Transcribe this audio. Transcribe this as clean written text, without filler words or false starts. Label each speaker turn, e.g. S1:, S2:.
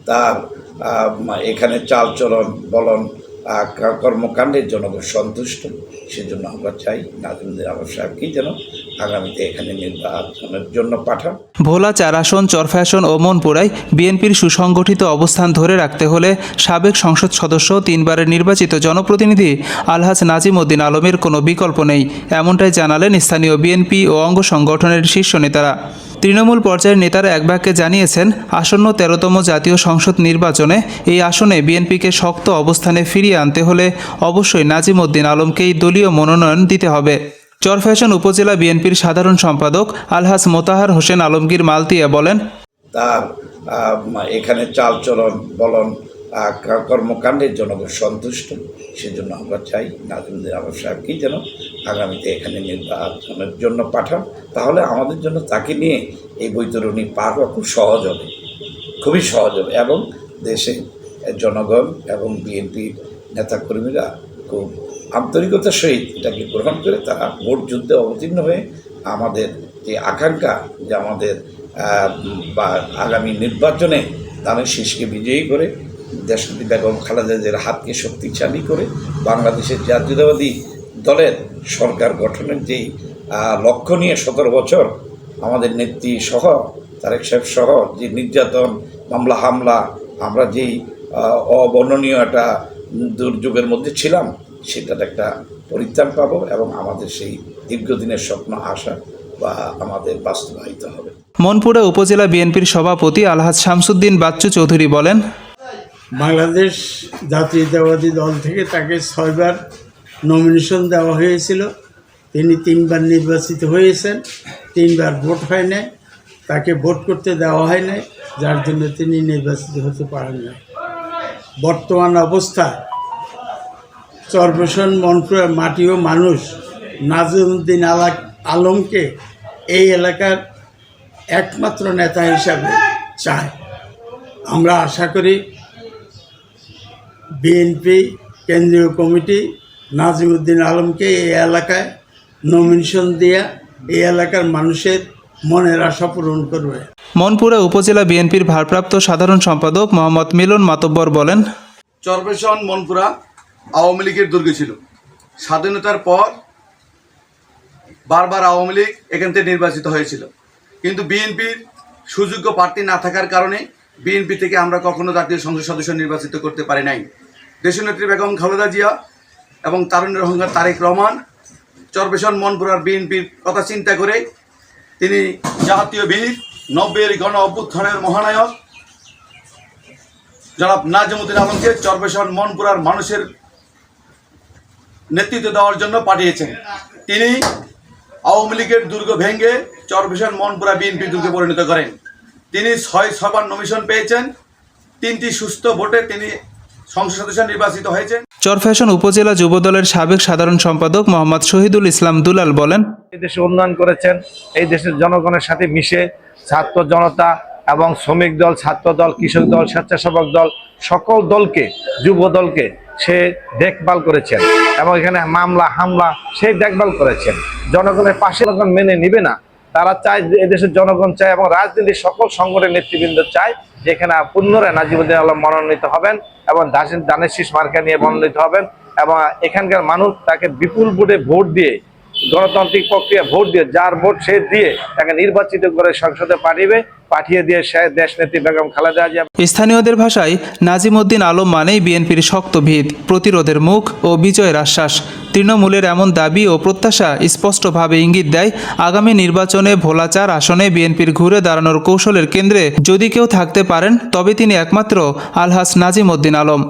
S1: তার এখানে চালচলন বলন কর্মকাণ্ডের জনগণ সন্তুষ্ট। সেজন্য আমরা চাই নাজিমুদ্দিন আলম সাহেবকেই যেন আগামীতে এখানে নির্বাচনের জন্য পাঠান।
S2: ভোলা ৪ আসন, চরফ্যাশন ও মনপুরায় বিএনপির সুসংগঠিত অবস্থান ধরে রাখতে হলে সাবেক সংসদ সদস্য 3 বারের নির্বাচিত জনপ্রতিনিধি আলহাজ নাজিমুদ্দিন আলমের কোনো বিকল্প নেই, এমনটাই জানালেন স্থানীয় বিএনপি ও অঙ্গ সংগঠনের শীর্ষ নেতারা। তৃণমূল পর্যায়ের নেতারা এক বাক্যে জানিয়েছেন, আসন্ন 13তম জাতীয় সংসদ নির্বাচনে এই আসনে বিএনপিকে শক্ত অবস্থানে ফিরিয়ে আনতে হলে অবশ্যই নাজিমুদ্দিন আলমকেই দলীয় মনোনয়ন দিতে হবে। চরফ্যাশন উপজেলা বিএনপির সাধারণ সম্পাদক আলহাজ মোতাহার হোসেন আলমগীর মালতিয়া বলেন,
S1: তার এখানে চালচলন বলন কর্মকাণ্ডের জনগণ সন্তুষ্ট। সেজন্য আমরা চাই নাজিমুদ্দিন আলম সাহেবকেই যেন আগামীতে এখানে নির্বাচনের জন্য পাঠান। তাহলে আমাদের জন্য তাকে নিয়ে এই বৈতরণী পার হওয়া খুব সহজ হবে, খুবই সহজ হবে, এবং দেশে জনগণ এবং বিএনপির নেতাকর্মীরা খুব আন্তরিকতার সহিত এটাকে গ্রহণ করে তারা ভোট যুদ্ধে অবতীর্ণ হয়ে আমাদের যে আকাঙ্ক্ষা যে আমাদের বা আগামী নির্বাচনে ধানের শীষকে বিজয়ী করে দেশনেত্রী বেগম খালেদা জিয়ার হাতকে শক্তিশালী করে বাংলাদেশের জাতীয়তাবাদী দলের সরকার গঠনের যেই লক্ষ্য নিয়ে 17 বছর আমাদের নেত্রী সহ তারেক সাহেব সহ যে নির্যাতন মামলা হামলা আমরা যেই অবর্ণনীয় একটা দুর্যোগের মধ্যে ছিলাম সেটার একটা পরিত্রাণ পাবো এবং আমাদের সেই দীর্ঘদিনের স্বপ্ন আশা বা আমাদের বাস্তবায়িত হবে।
S2: মনপুরা উপজেলা বিএনপির সভাপতি আলহাজ শামসুদ্দিন বাচ্চু চৌধুরী বলেন,
S3: বাংলাদেশ জাতীয়তাবাদী দল থেকে তাকে 6 বার নমিনেশন দেওয়া হয়েছিল। তিনি 3 বার নির্বাচিত হয়েছেন, 3 বার ভোট হয় নাই, তাকে ভোট করতে দেওয়া হয় নাই, যার জন্য তিনি নির্বাচিত হতে পারেন না। বর্তমান অবস্থায় চরফ্যাশন মনপুরা মাটি ও মানুষ নাজিমুদ্দিন আলমকে এই এলাকার একমাত্র নেতা হিসাবে চায়। আমরা আশা করি বিএনপি কেন্দ্রীয় কমিটি নাজিমুদ্দিন আলমকে এই এলাকায় নমিনেশন দিয়ে এই এলাকার মানুষের মনের আশা পূরণ করবে।
S2: মনপুরা উপজেলা বিএনপির ভারপ্রাপ্ত সাধারণ সম্পাদক মোহাম্মদ মিলন মাতব্বর বলেন,
S4: চরফ্যাশন মনপুরা আওয়ামী লীগের দুর্গ ছিল। স্বাধীনতার পর বারবার আওয়ামী লীগ এখান থেকে নির্বাচিত হয়েছিল, কিন্তু বিএনপির সুযোগ্য প্রার্থী না থাকার কারণে বিএনপি থেকে আমরা কখনো জাতীয় সংসদ সদস্য নির্বাচিত করতে পারি নাই। দেশনেত্রী বেগম খালেদা জিয়া এবং তারুণ্যের অহংকার তারেক রহমান চরফ্যাশন মনপুরার বিএনপির কথা চিন্তা করে তিনি জাতীয় বীর 90-এর গণ অভ্যুত্থানের মহানায়ক জনাব নাজিমুদ্দিন আলমকে চরফ্যাশন মনপুরার মানুষের নেতৃত্ব দেওয়ার জন্য পাঠিয়েছেন। তিনি আওয়ামী লীগের দুর্গ ভেঙে চরফ্যাশন মনপুরা বিএনপি দুর্গে পরিণত করেন। তিনি 6 বার নমিনেশন পেয়েছেন, 3টি সুস্থ ভোটে তিনি সংসদ সদস্য নির্বাচিত হয়েছেন।
S2: চরফ্যাশন উপজেলা যুবদলের সাবেক সাধারণ সম্পাদক মোহাম্মদ শহীদুল ইসলাম দুলাল বলেন,
S5: এই দেশে উন্নয়ন করেছেন, এই দেশের জনগণের সাথে মিশে ছাত্র জনতা এবং শ্রমিক দল, ছাত্র দল, কৃষক দল, স্বেচ্ছাসেবক দল সকল দলকে, যুব দলকে সে দেখভাল করেছেন এবং এখানে মামলা হামলা সে দেখভাল করেছেন। জনগণের পাশে জনগণ মেনে নিবে না, তারা চায়, এদেশের জনগণ চায় এবং রাজনীতির সকল সংগঠনের নেতৃবৃন্দ চায় যে এখানে পুনরায় নাজিমুদ্দিন আলম মনোনীত হবেন এবং ধানের শীষ মার্কা নিয়ে মনোনীত হবেন এবং এখানকার মানুষ তাকে বিপুল ভোটে ভোট দিয়ে, গণতান্ত্রিক প্রক্রিয়া ভোট দিয়ে, যার ভোট সে দিয়ে তাকে নির্বাচিত করে সংসদে পাঠিয়ে দিয়ে সে দেশনেত্রী বেগম খালেদা জিয়া।
S2: স্থানীয়দের ভাষায় নাজিমুদ্দিন আলম মানেই বিএনপির শক্ত ভিত, প্রতিরোধের মুখ ও বিজয়ের আশ্বাস। তৃণমূলের এমন দাবি ও প্রত্যাশা স্পষ্টভাবে ইঙ্গিত দেয় আগামী নির্বাচনে ভোলা 4 আসনে বিএনপির ঘুরে দাঁড়ানোর কৌশলের কেন্দ্রে যদি কেউ থাকতে পারেন তবে তিনি একমাত্র আলহাজ নাজিমুদ্দিন আলম।